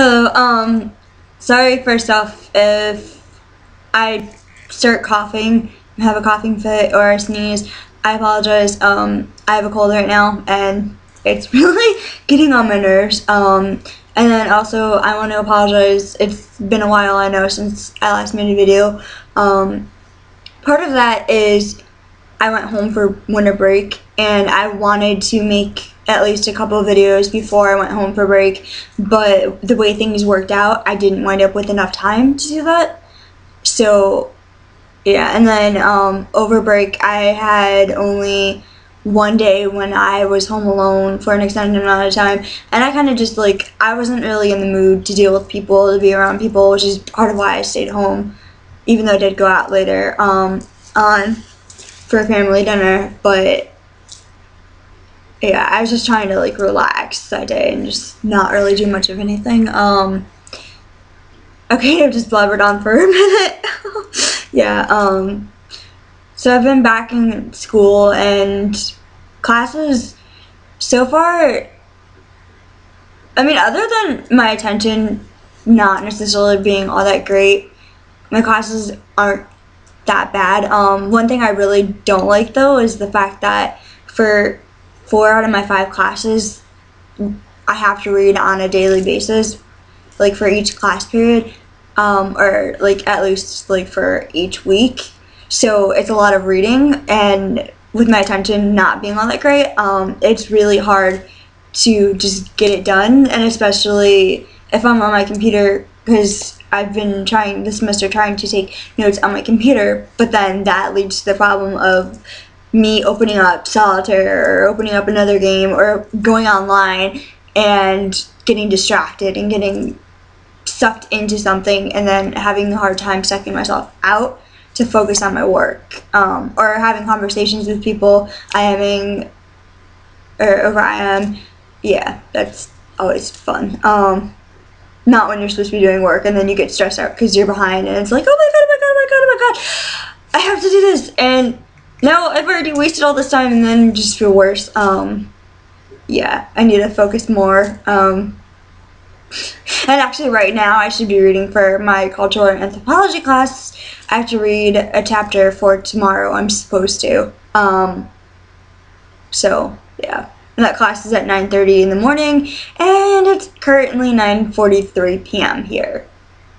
Hello, sorry first off if I start coughing, have a coughing fit or a sneeze. I apologize. I have a cold right now and it's really getting on my nerves. And then also I want to apologize. It's been a while, I know, since I last made a video. Part of that is I went home for winter break and I wanted to make at least a couple of videos before I went home for break, but the way things worked out, I didn't wind up with enough time to do that. So yeah, and then over break I had only one day when I was home alone for an extended amount of time, and I kind of just I wasn't really in the mood to deal with people, to be around people, which is part of why I stayed home, even though I did go out later on for a family dinner. But yeah, I was just trying to relax that day and just not really do much of anything. Okay, I've just blubbered on for a minute. Yeah, so I've been back in school and classes so far, I mean, other than my attention not necessarily being all that great, my classes aren't that bad. One thing I really don't like though is the fact that for 4 out of my 5 classes, I have to read on a daily basis, for each class period, or at least for each week. So it's a lot of reading, and with my attention not being all that great, it's really hard to just get it done, and especially if I'm on my computer, because I've been trying this semester to take notes on my computer, but then that leads to the problem of me opening up Solitaire or opening up another game or going online and getting distracted and getting sucked into something and then having a hard time sucking myself out to focus on my work, or having conversations with people over IM. Yeah, that's always fun. Not when you're supposed to be doing work and then you get stressed out because you're behind and it's like, oh my god, oh my god, oh my god, oh my god, I have to do this, and now I've already wasted all this time and then just feel worse. Yeah, I need to focus more. And actually right now I should be reading for my cultural and anthropology class. I have to read a chapter for tomorrow, I'm supposed to. So yeah, and that class is at 9:30 in the morning and it's currently 9:43 p.m. here.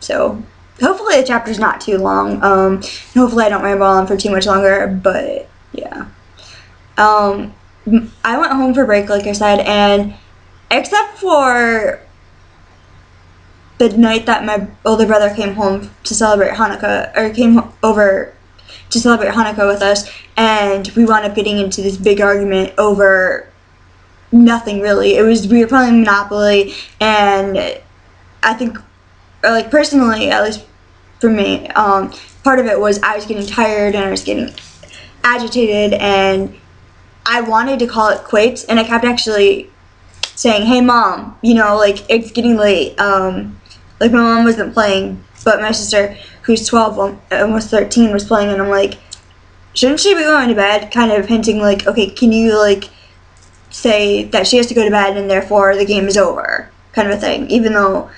So hopefully the chapter's not too long. Hopefully I don't ramble on for too much longer, but yeah. I went home for break, like I said, and except for the night that my older brother came home to celebrate Hanukkah, or came over to celebrate Hanukkah with us, and we wound up getting into this big argument over nothing really. We were playing Monopoly, and I think, personally, at least for me, part of it was I was getting tired and I was getting agitated and I wanted to call it quits, and I kept actually saying, hey mom, it's getting late. My mom wasn't playing, but my sister, who's 12, almost 13, was playing, and I'm like, shouldn't she be going to bed? Kind of hinting okay, can you say that she has to go to bed and therefore the game is over, kind of a thing, even though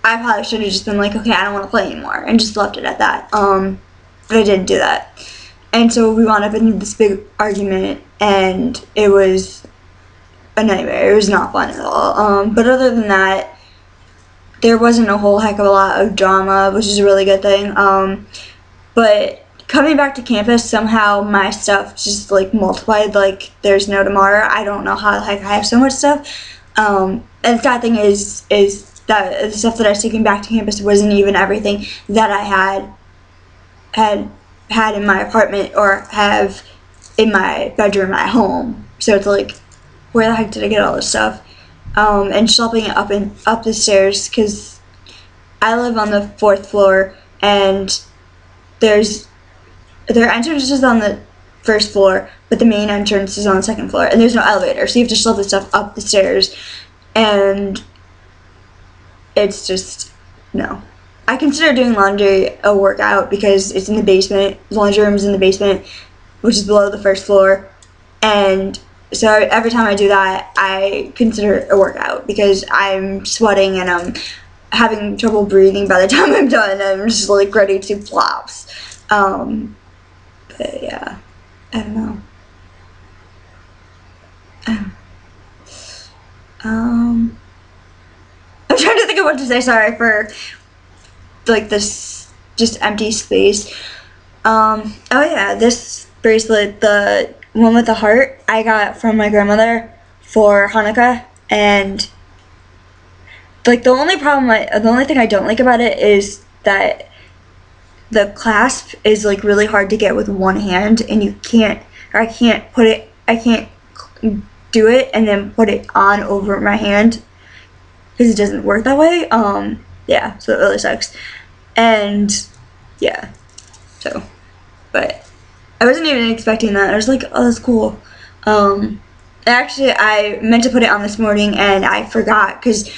I probably should have just been okay, I don't want to play anymore, and just left it at that. But I didn't do that. And so we wound up in this big argument, and it was a nightmare. It was not fun at all. But other than that, there wasn't a whole heck of a lot of drama, which is a really good thing. But coming back to campus, somehow my stuff just multiplied like there's no tomorrow. I don't know how the heck I have so much stuff. And the sad thing is that the stuff that I was taking back to campus wasn't even everything that I had in my apartment or have in my bedroom at home. So it's where the heck did I get all this stuff? And schlepping it up the stairs, because I live on the 4th floor and their entrance is on the 1st floor, but the main entrance is on the 2nd floor, and there's no elevator, so you have to schlep the stuff up the stairs, and it's just, no. I consider doing laundry a workout because it's in the basement. The laundry room is in the basement, which is below the 1st floor, and So every time I do that, I consider it a workout because I'm sweating and I'm having trouble breathing by the time I'm done. I'm just like ready to flops. But yeah, I don't know. I'm trying to think of what to say. Sorry for like this just empty space. Oh yeah, this bracelet, the one with the heart, I got from my grandmother for Hanukkah, and like the only thing I don't like about it is that the clasp is like really hard to get with one hand, and I can't do it and then put it on over my hand because it doesn't work that way. Yeah, so it really sucks. And yeah, so, but I wasn't even expecting that. I was like, oh, that's cool. Actually, I meant to put it on this morning and I forgot because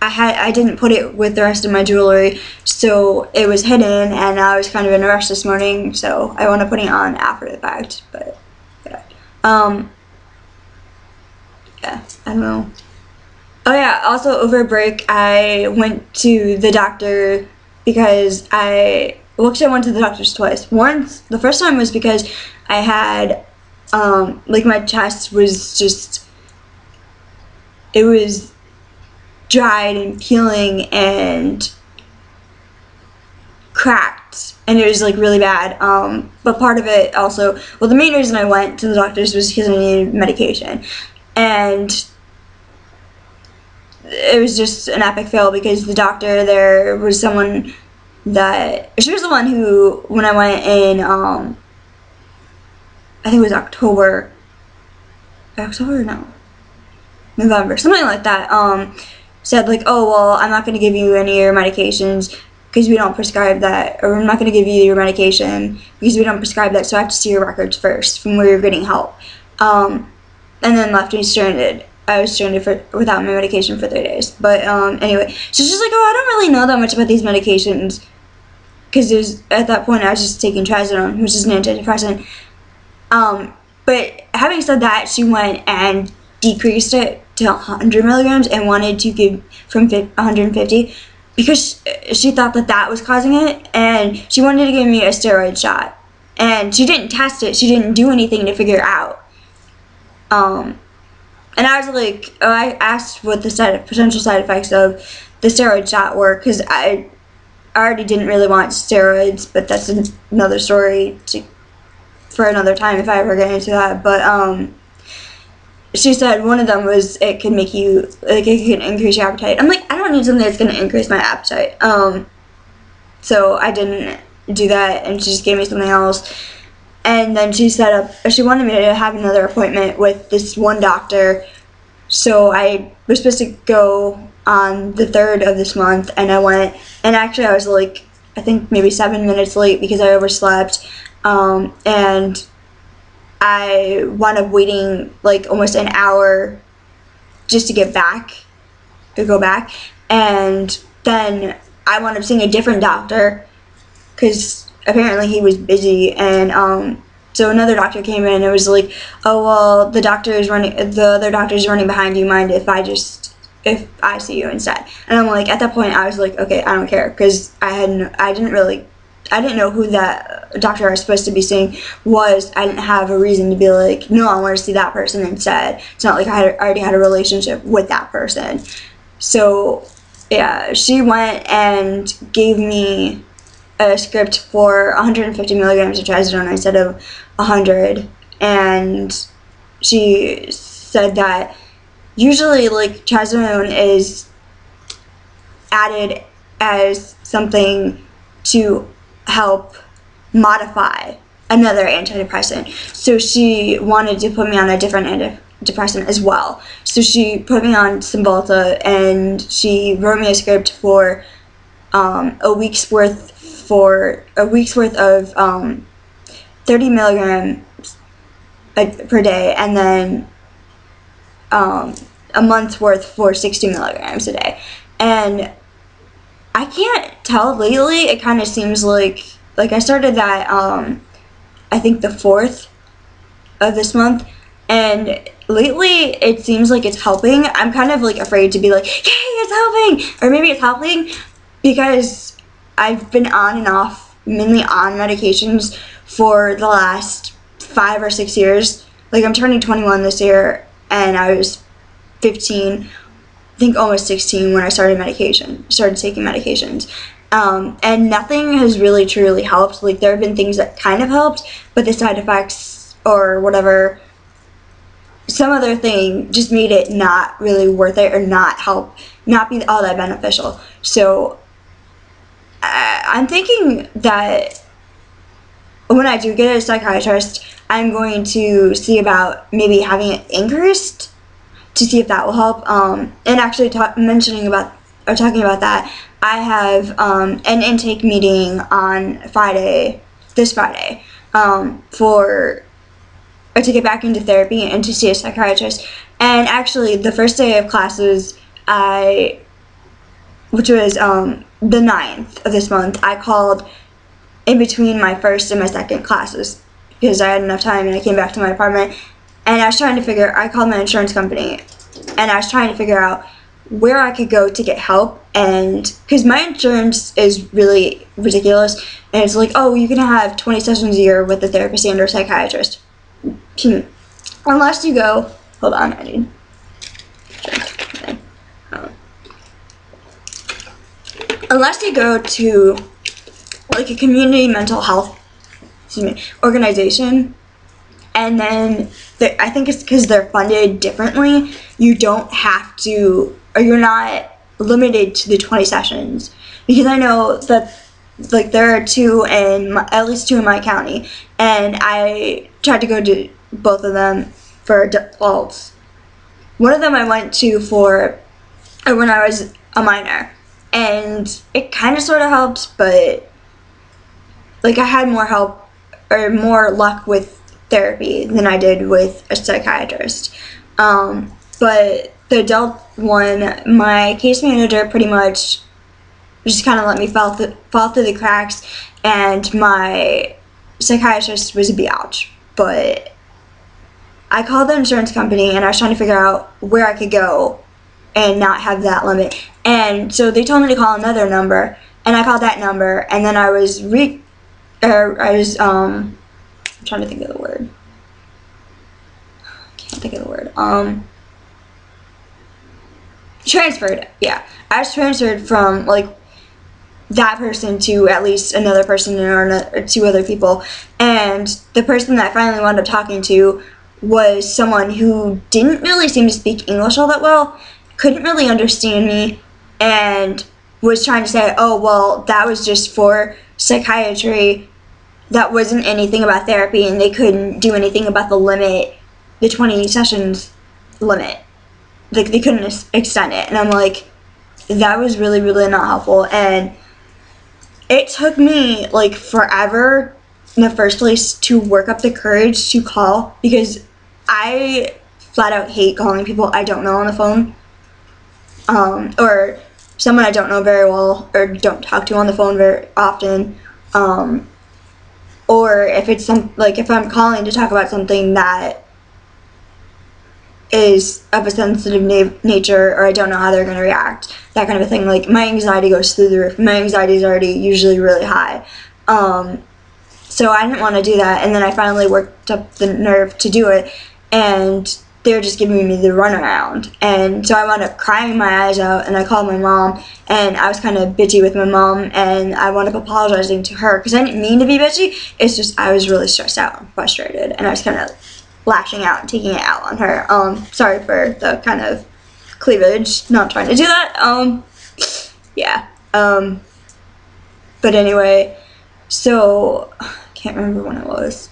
I didn't put it with the rest of my jewelry, so it was hidden, and I was kind of in a rush this morning, so I want to put it on after the fact. But yeah, yeah, I don't know. Oh yeah, also over break I went to the doctor because I went to the doctor's twice. Once, the first time was because I had like my chest was just, it was dried and peeling and cracked, and it was like really bad. But part of it also, well, the main reason I went to the doctor's was because I needed medication, and it was just an epic fail because the doctor there was someone that, she was the one who, when I went in, I think it was October, no, November, something like that, said like, oh, well, I'm not going to give you any of your medications because we don't prescribe that, or I'm not going to give you your medication because we don't prescribe that, so I have to see your records first from where you're getting help. And then left me stranded. I was stranded without my medication for 3 days. But anyway, so she's like, oh, I don't really know that much about these medications, because at that point I was just taking trazodone, which is an antidepressant. But having said that, she went and decreased it to 100 milligrams and wanted to give from 150 because she thought that was causing it, and she wanted to give me a steroid shot. And she didn't test it. She didn't do anything to figure it out. And I was like, oh, I asked what the potential side effects of the steroid shot were, because I already didn't really want steroids, but that's another story for another time if I ever get into that. But she said one of them was it can make you, like, it can increase your appetite. I'm like, I don't need something that's going to increase my appetite. So I didn't do that, and she just gave me something else. And then she wanted me to have another appointment with this one doctor. So I was supposed to go on the 3rd of this month, and I went, and actually I was like, I think maybe 7 minutes late because I overslept. And I wound up waiting like almost an hour just to go back. And then I wound up seeing a different doctor because apparently he was busy, and so another doctor came in and it was like, oh, well, the other doctor's running behind you, mind if I see you instead? And I'm like, at that point I was like, okay, I don't care, because I didn't know who that doctor I was supposed to be seeing was. I didn't have a reason to be like, no, I want to see that person instead. It's not like I already had a relationship with that person. So yeah, she went and gave me a script for 150 milligrams of trazodone instead of 100, and she said that usually like trazodone is added as something to help modify another antidepressant, so she wanted to put me on a different antidepressant as well. So she put me on Cymbalta, and she wrote me a script for a week's worth of 30 milligrams per day, and then a month's worth for 60 milligrams a day. And I can't tell, lately it kind of seems like I started that I think the 4th of this month, and lately it seems like it's helping. I'm kind of like afraid to be like, yay, it's helping, or maybe it's helping, because I've been on and off, mainly on medications for the last 5 or 6 years. Like, I'm turning 21 this year, and I was 15, I think almost 16 when I started taking medications. And nothing has really truly helped. Like, there have been things that kind of helped, but the side effects or whatever, some other thing just made it not really worth it, or not be all that beneficial. So I'm thinking that when I do get a psychiatrist, I'm going to see about maybe having it increased to see if that will help. And actually talking about that, I have an intake meeting on this Friday, to get back into therapy and to see a psychiatrist. And actually, the first day of classes, which was the 9th of this month, I called in between my first and my second classes because I had enough time, and I came back to my apartment, and I called my insurance company, and I was trying to figure out where I could go to get help. And because my insurance is really ridiculous, and it's like, oh, you can have 20 sessions a year with a therapist and or psychiatrist. Unless you go, hold on, I need unless you go to like a community mental health organization, and then I think it's because they're funded differently, you don't have to, or you're not limited to the 20 sessions. Because I know that like there are at least two in my county, and I tried to go to both of them for adults. One of them I went to for when I was a minor, and it kind of sort of helped, but like I had more help or more luck with therapy than I did with a psychiatrist. But the adult one, my case manager pretty much just kind of let me fall through the cracks, and my psychiatrist was a biatch. But I called the insurance company, and I was trying to figure out where I could go and not have that limit. And so they told me to call another number, and I called that number, and then I'm trying to think of the word. I can't think of the word. Transferred. Yeah, I was transferred from like that person to at least another person or two other people, and the person that I finally wound up talking to was someone who didn't really seem to speak English all that well, couldn't really understand me, and was trying to say, oh, well, that was just for psychiatry, that wasn't anything about therapy, and they couldn't do anything about the 20 sessions limit. Like, they couldn't extend it. And I'm like, that was really, really not helpful. And it took me, like, forever in the first place to work up the courage to call, because I flat out hate calling people I don't know on the phone, or someone I don't know very well or don't talk to on the phone very often, or if it's if I'm calling to talk about something that is of a sensitive nature, or I don't know how they're going to react, that kind of a thing. Like, my anxiety goes through the roof. My anxiety is already usually really high. So I didn't want to do that, and then I finally worked up the nerve to do it, and they were just giving me the runaround. And so I wound up crying my eyes out, and I called my mom, and I was kind of bitchy with my mom, and I wound up apologizing to her, because I didn't mean to be bitchy. It's just I was really stressed out and frustrated, and I was kind of lashing out and taking it out on her. Sorry for the kind of cleavage, not trying to do that. Yeah. But anyway, so I can't remember when it was.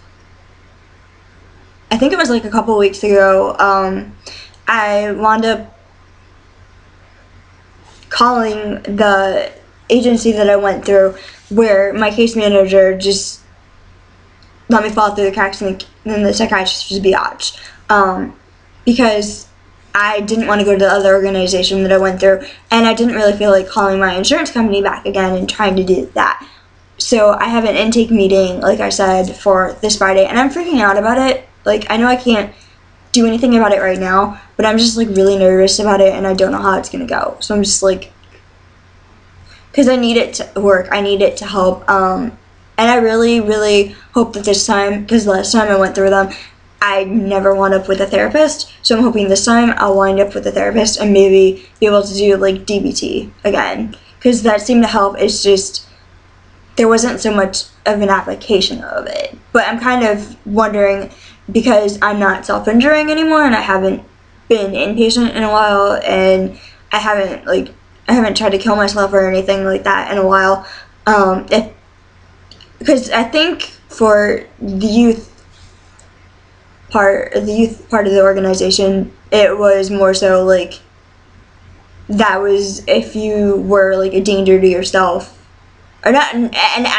I think it was like a couple weeks ago. I wound up calling the agency that I went through, where my case manager just let me fall through the cracks, and then the psychiatrist was a biatch. Because I didn't want to go to the other organization that I went through, and I didn't really feel like calling my insurance company back again and trying to do that. So I have an intake meeting, like I said, for this Friday, and I'm freaking out about it. Like, I know I can't do anything about it right now, but I'm just like really nervous about it, and I don't know how it's gonna go. So I'm just like, because I need it to work, I need it to help, and I really, really hope that this time, because last time I went through them, I never wound up with a therapist, so I'm hoping this time I'll wind up with a therapist and maybe be able to do like DBT again, because that seemed to help. It's just there wasn't so much of an application of it. But I'm kind of wondering, because I'm not self-injuring anymore and I haven't been inpatient in a while, and I haven't tried to kill myself or anything like that in a while, because I think for the youth part of the organization, it was more so like that was if you were like a danger to yourself, or not an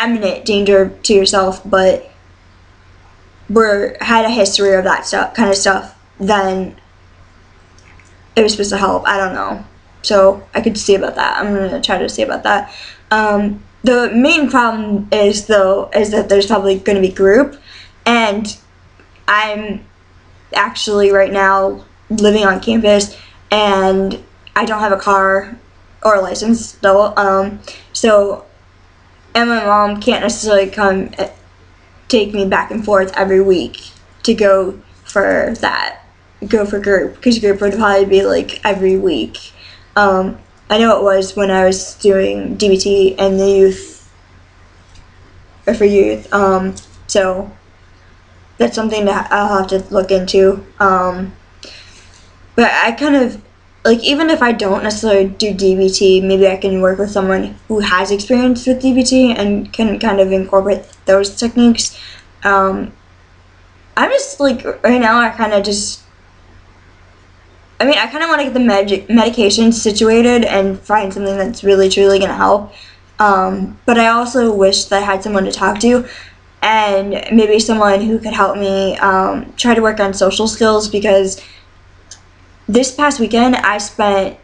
imminent danger to yourself, but had a history of that kind of stuff, then it was supposed to help. I don't know. So I could see about that. I'm gonna try to see about that. The main problem is that there's probably going to be group, and I'm actually right now living on campus, and I don't have a car or a license still. So, and my mom can't necessarily come take me back and forth every week to go for group, because group would probably be like every week. I know it was when I was doing DBT and the youth, or for youth. So that's something that I'll have to look into. But I kind of, like, even if I don't necessarily do DBT, maybe I can work with someone who has experience with DBT and can kind of incorporate those techniques. I'm just, like, right now I kind of want to get the medication situated and find something that's really, truly going to help. But I also wish that I had someone to talk to, and maybe someone who could help me try to work on social skills, because this past weekend I spent,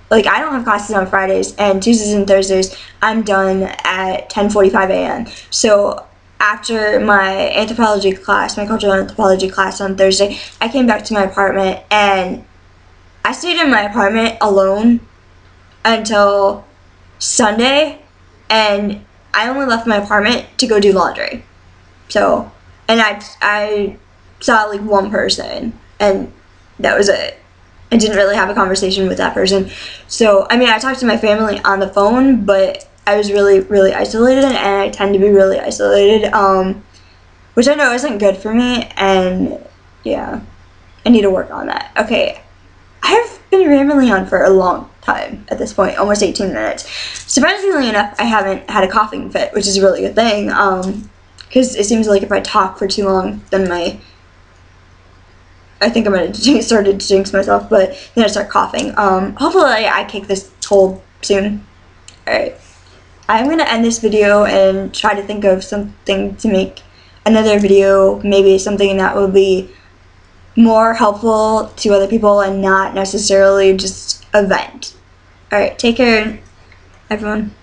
like, I don't have classes on Fridays, and Tuesdays and Thursdays I'm done at 10:45 a.m. So after my anthropology class, my cultural anthropology class on Thursday, I came back to my apartment, and I stayed in my apartment alone until Sunday, and I only left my apartment to go do laundry. So, and I saw like one person, and that was it. I didn't really have a conversation with that person. So, I mean, I talked to my family on the phone, but I was really, really isolated, and I tend to be really isolated, which I know isn't good for me, and yeah, I need to work on that. Okay, I've been rambling on for a long time at this point, almost 18 minutes. Surprisingly enough, I haven't had a coughing fit, which is a really good thing, because it seems like if I talk for too long, then I think I'm going to start to jinx myself, but then I start coughing. Hopefully I kick this cold soon. Alright. I'm going to end this video and try to think of something to make another video, maybe something that will be more helpful to other people and not necessarily just a vent. Alright, take care, everyone.